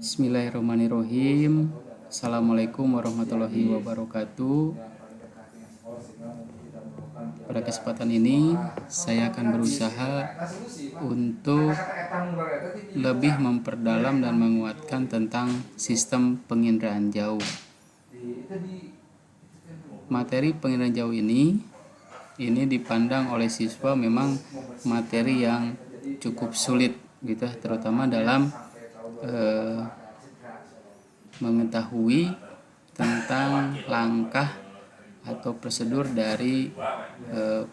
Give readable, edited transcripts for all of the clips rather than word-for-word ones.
Bismillahirrahmanirrahim. Assalamualaikum warahmatullahi wabarakatuh. Pada kesempatan ini saya akan berusaha untuk lebih memperdalam dan menguatkan tentang sistem penginderaan jauh. Materi penginderaan jauh ini dipandang oleh siswa memang materi yang cukup sulit gitu, terutama dalam mengetahui tentang langkah atau prosedur dari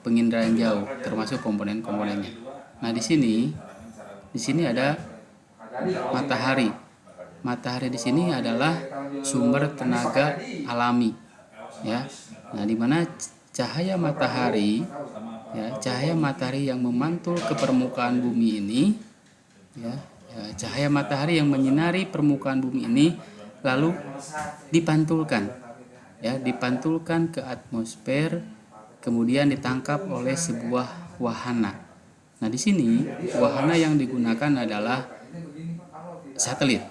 penginderaan jauh, termasuk komponen-komponennya. Nah, di sini ada matahari. Matahari di sini adalah sumber tenaga alami, ya. Nah, di mana cahaya matahari yang memantul ke permukaan bumi ini, ya, cahaya matahari yang menyinari permukaan bumi ini lalu dipantulkan ke atmosfer, kemudian ditangkap oleh sebuah wahana. Nah, di sini wahana yang digunakan adalah satelit.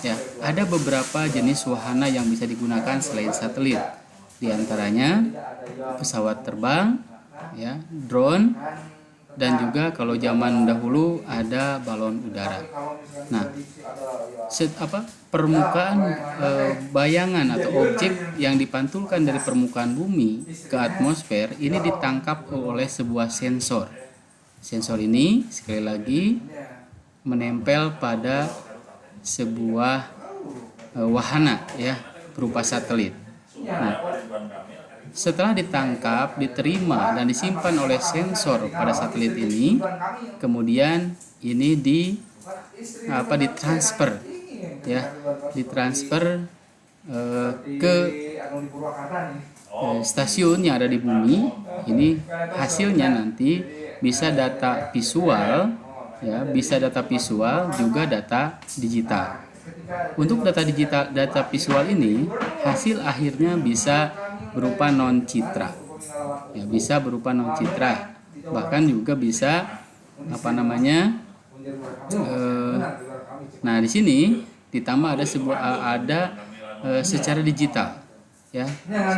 Ya, ada beberapa jenis wahana yang bisa digunakan selain satelit. Di antaranya pesawat terbang, ya, drone, dan juga kalau zaman dahulu ada balon udara. Nah, permukaan bayangan atau objek yang dipantulkan dari permukaan bumi ke atmosfer ini ditangkap oleh sebuah sensor. Sensor ini sekali lagi menempel pada sebuah wahana, ya, berupa satelit. Nah, setelah ditangkap, diterima dan disimpan oleh sensor pada satelit ini, kemudian ini ditransfer, ya, ke stasiun yang ada di bumi. Ini hasilnya nanti bisa data visual, ya, bisa data visual juga data digital. Untuk data visual ini hasil akhirnya bisa berupa non citra, ya, bisa berupa non citra, bahkan juga bisa nah, di sini ditambah ada secara digital, ya.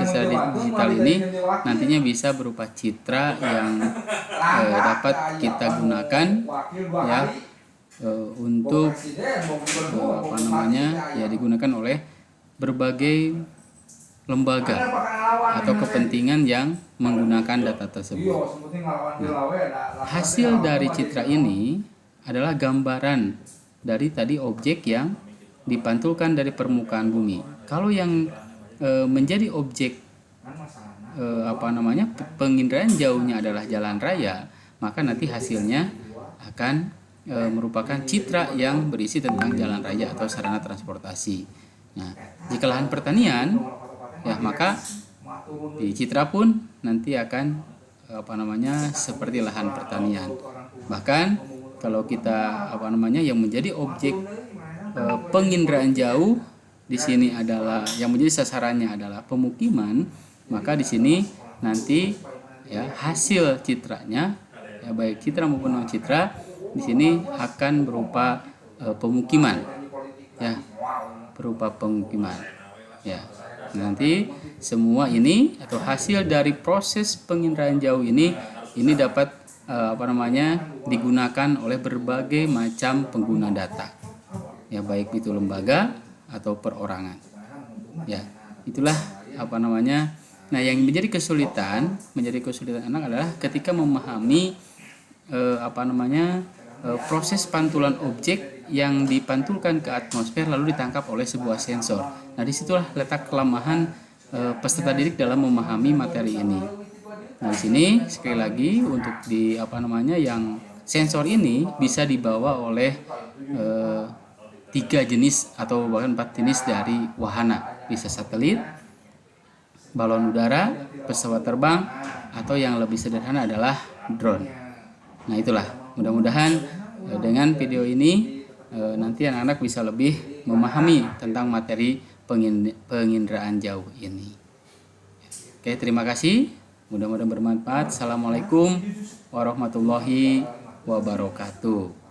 Secara digital ini nantinya bisa berupa citra yang dapat kita gunakan, ya, untuk digunakan oleh berbagai lembaga atau kepentingan yang menggunakan data tersebut. Nah, hasil dari citra ini adalah gambaran dari tadi objek yang dipantulkan dari permukaan bumi. Kalau yang menjadi objek penginderaan jauhnya adalah jalan raya, maka nanti hasilnya akan merupakan citra yang berisi tentang jalan raya atau sarana transportasi. Nah, jika lahan pertanian, ya, maka di citra pun nanti akan seperti lahan pertanian. Bahkan kalau kita yang menjadi objek penginderaan jauh di sini adalah yang menjadi sasarannya adalah pemukiman, maka di sini nanti, ya, hasil citranya, ya, baik citra maupun non citra di sini akan berupa pemukiman, ya, berupa pemukiman, ya. Nanti semua ini atau hasil dari proses penginderaan jauh ini dapat digunakan oleh berbagai macam pengguna data, ya, baik itu lembaga atau perorangan, ya. Itulah nah, yang menjadi kesulitan anak adalah ketika memahami proses pantulan objek yang dipantulkan ke atmosfer lalu ditangkap oleh sebuah sensor. Nah, disitulah letak kelemahan peserta didik dalam memahami materi ini. Nah, di sini sekali lagi untuk yang sensor ini bisa dibawa oleh 3 jenis atau bahkan 4 jenis dari wahana. Bisa satelit, balon udara, pesawat terbang, atau yang lebih sederhana adalah drone. Nah, itulah, mudah-mudahan dengan video ini nanti anak-anak bisa lebih memahami tentang materi penginderaan jauh ini. Oke, terima kasih. Mudah-mudahan bermanfaat. Assalamualaikum warahmatullahi wabarakatuh.